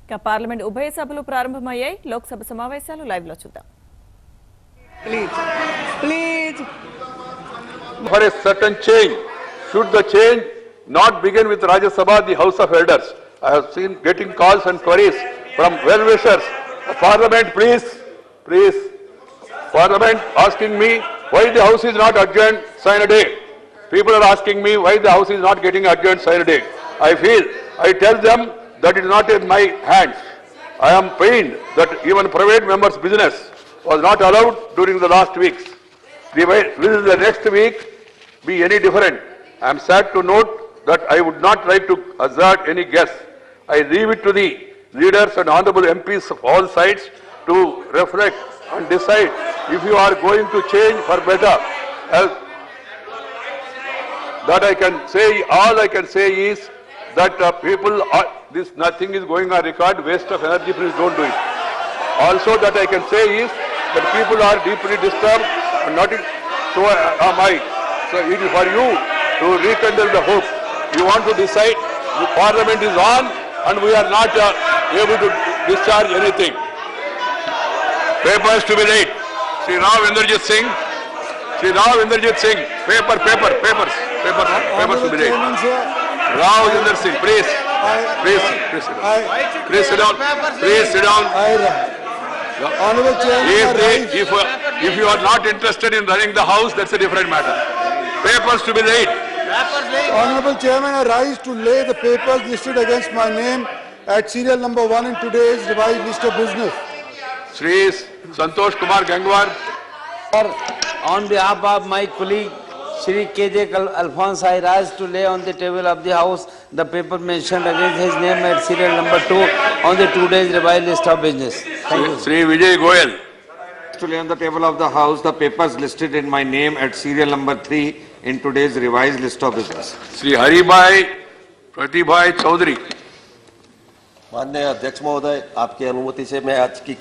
ఇక పార్లమెంట్ ఉభయ సభలు ప్రారంభమయ్యాయి. లోక్సభ సమావేశాలు లైవ్ లో చూద్దాం. Please. For a certain change, should the change not begin with Rajya Sabha, the House of Elders? I have seen getting calls and queries from well-wishers. Parliament, please. Parliament asking me why the House is not adjourned, sign a day. People are asking me why the House is not getting adjourned, sign a day. I tell them that it is not in my hands. I am pained that even private members' business was not allowed during the last weeks. Will the next week be any different? I am sad to note that I would not like to hazard any guess. I leave it to the leaders and honorable MPs of all sides to reflect and decide if you are going to change for better. That I can say, all I can say is that people are, this nothing is going on record, waste of energy, please don't do it. Also that I can say is that people are deeply disturbed and not so am I. So it is for you to rekindle the hope. You want to decide, the Parliament is on and we are not able to discharge anything. Papers to be read. Sri Rao Inderjit Singh, papers to be read. Rao Inder Singh, please sit down. Honorable Chairman, If you are not interested in running the House, that's a different matter. Papers to be laid. Honorable Chairman, I rise to lay the papers listed against my name at serial number 1 in today's revised list of business. Shri Santosh Kumar Gangwar. Sir, on behalf of my colleague Shri K.J. Alphonse, I rise to lay on the table of the House the paper mentioned against his name at serial number 2 on the today's revised list of business. Thank you. Shri Vijay Goyal. To lay on the table of the House the papers listed in my name at serial number 3 in today's revised list of business. Shri Haribhai Pratibhai Chaudhary. माननीय अध्यक्ष महोदय, आपकी अनुमति से मैं आज की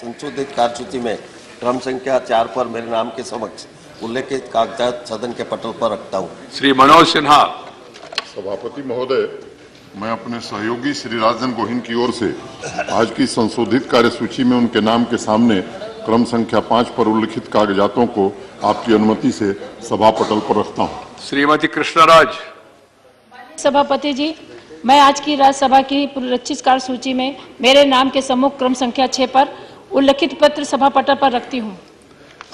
संशोधित कार्यसूची में क्रम संख्या 4 पर मेरे नाम के समक्ष उल्लेखित कागजात सदन के पटल पर रखता हूं। श्री मनोज सिन्हा। सभापति महोदय, मैं अपने सहयोगी श्री राजन गोहिन की ओर से आज की संशोधित कार्यसूची में उनके नाम के सामने क्रम संख्या 5 पर उल्लिखित कागजातों को आपकी अनुमति से सभा पटल पर रखता हूं। श्रीमती कृष्णराज। सभापति जी, मैं आज की राज्यसभा की पुनरीक्षित कार्यसूची में मेरे नाम के सम्मुख क्रम संख्या 6 पर उल्लिखित पत्र सभा पटल पर रखती हूं।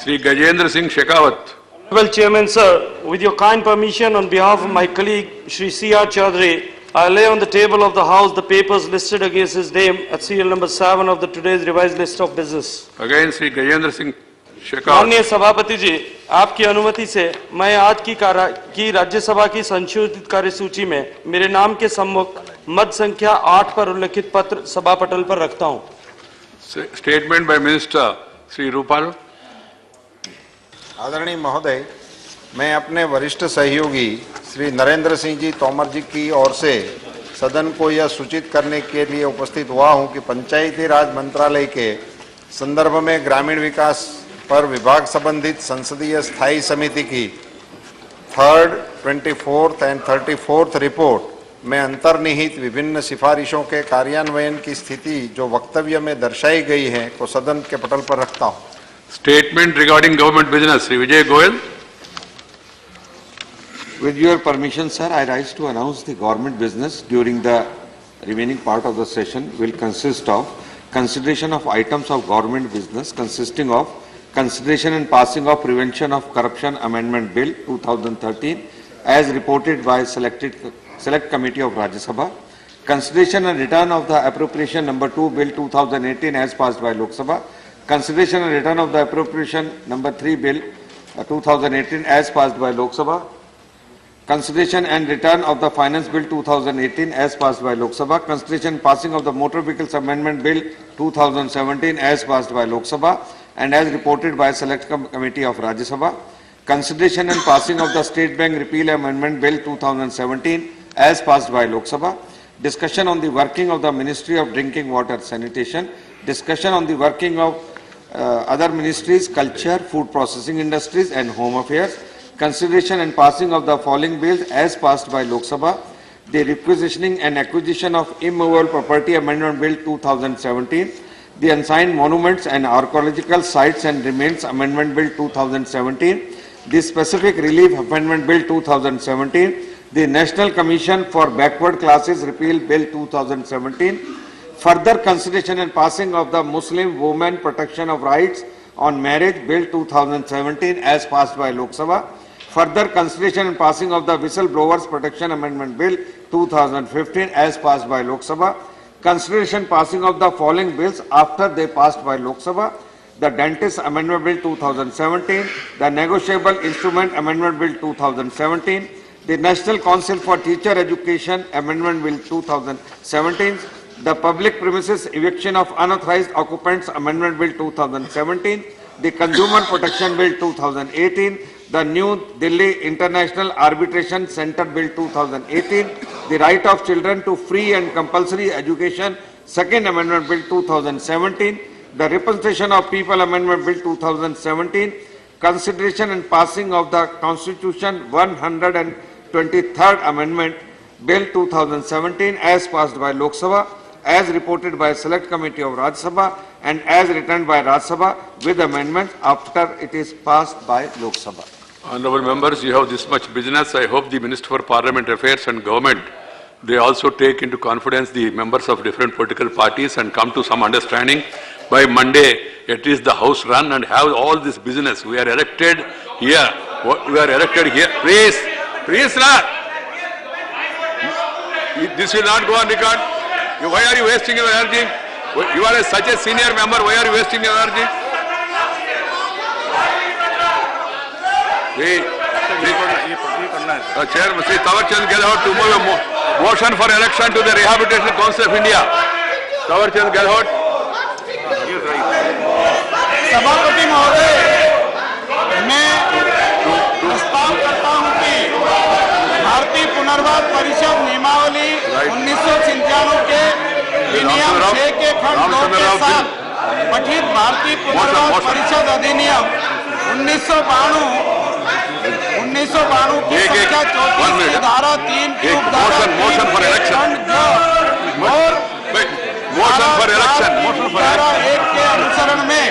Shri Gajendra Singh Shekhawat. Honorable Chairman, sir, with your kind permission, on behalf of my colleague Shri C.R. Chaudhary, I lay on the table of the House the papers listed against his name at serial number 7 of the today's revised list of business. Again, Shri Gajendra Singh Shekhawat. माननीय सभापति जी, आपकी अनुमति से मैं आज की राज्यसभा की संशोधित कार्यसूची में मेरे नाम के सम्मुख मत संख्या 8 पर उल्लिखित पत्र सभा पटल पर रखता हूं। Statement by Minister Shri Rupal. आदरणीय महोदय, मैं अपने वरिष्ठ सहयोगी श्री नरेंद्र सिंह जी तोमर जी की ओर से सदन को यह सूचित करने के लिए उपस्थित हुआ हूं कि पंचायती राज मंत्रालय के संदर्भ में ग्रामीण विकास पर विभाग संबंधित संसदीय स्थायी समिति की 3rd, 24th and 34th report में अंतर्निहित विभिन्न सिफारिशों के कार्यान्वयन की स्थिति जो वक्तव्य में दर्शाई गई है को सदन के पटल पर रखता हूं। Statement regarding government business, Shri Vijay Goyal. With your permission, sir, I rise to announce the government business during the remaining part of the session will consist of consideration of items of government business consisting of consideration and passing of Prevention of Corruption Amendment Bill 2013 as reported by Select Committee of Rajya Sabha, consideration and return of the appropriation number 2 Bill 2018 as passed by Lok Sabha, consideration and return of the appropriation number 3 Bill 2018 as passed by Lok Sabha, consideration and return of the Finance Bill 2018 as passed by Lok Sabha, consideration passing of the Motor Vehicles Amendment Bill 2017 as passed by Lok Sabha and as reported by Select Committee of Rajya Sabha, consideration and passing of the State Bank Repeal Amendment Bill 2017 as passed by Lok Sabha, discussion on the working of the Ministry of Drinking Water Sanitation, discussion on the working of other ministries, culture, food processing industries and home affairs, consideration and passing of the following bills as passed by Lok Sabha, the Requisitioning and Acquisition of Immovable Property Amendment Bill 2017, the Unsigned Monuments and Archaeological Sites and Remains Amendment Bill 2017, the Specific Relief Amendment Bill 2017, the National Commission for Backward Classes Repeal Bill 2017, further consideration and passing of the Muslim Women Protection of Rights on Marriage Bill 2017 as passed by Lok Sabha, further consideration and passing of the Whistleblowers Protection Amendment Bill 2015 as passed by Lok Sabha, consideration passing of the following bills after they passed by Lok Sabha: the Dentist Amendment Bill 2017, the Negotiable Instrument Amendment Bill 2017, the National Council for Teacher Education Amendment Bill 2017, the Public Premises Eviction of Unauthorized Occupants Amendment Bill 2017, the Consumer Protection Bill 2018, the New Delhi International Arbitration Center Bill 2018, the Right of Children to Free and Compulsory Education Second Amendment Bill 2017, the Representation of People Amendment Bill 2017, consideration and passing of the Constitution 123rd Amendment Bill 2017 as passed by Lok Sabha, as reported by Select Committee of Rajya Sabha and as returned by Rajya Sabha with amendments after it is passed by Lok Sabha. Honorable members, you have this much business. I hope the Minister for Parliament Affairs and Government, they also take into confidence the members of different political parties and come to some understanding. By Monday, at least the House run and have all this business. We are elected here. We are elected here. Please, sir. This will not go on record. Why are you wasting your energy? You are such a senior member. Why are you wasting your energy? Chairman Sri Tawarchand Gehlot to move a motion for election to the Rehabilitation Council of India. Tawarchand Gehlot. सभापति महोदय, मैं प्रस्ताव करता हूं कि भारतीय पुनर्वास परिषद नियमावली 1995 के विनियम 6 के खंड 2 के साथ पठित भारतीय पुनर्वास परिषद अधिनियम 1992 की संख्या 34 की धारा 3 की उपधारा 3 खंड 2 और धारा 1 के अनुसरण में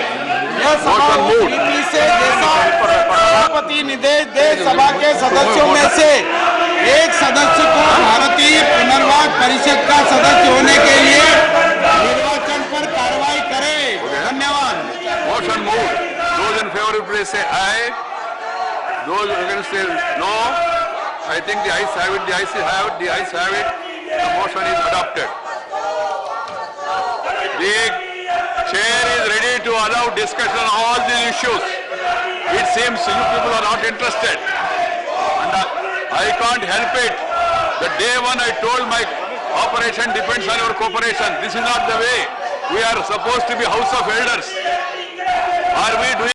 यह सभा नीति से जैसा सभापति निर्देश दे, सभा के सदस्यों में से एक सदस्य को भारतीय पुनर्वास परिषद का सदस्य होने के लिए निर्वाचन पर कार्रवाई करे। धन्यवाद। Motion moved. Those in favor please say aye. Those against say no. I think the ayes have it. The ayes have it. The ayes have it. The motion is adopted. The chair is ready to allow discussion on all these issues. It seems you people are not interested. And I can't help it. The day one I told my operation depends on your cooperation. This is not the way. We are supposed to be House of Elders. Are we doing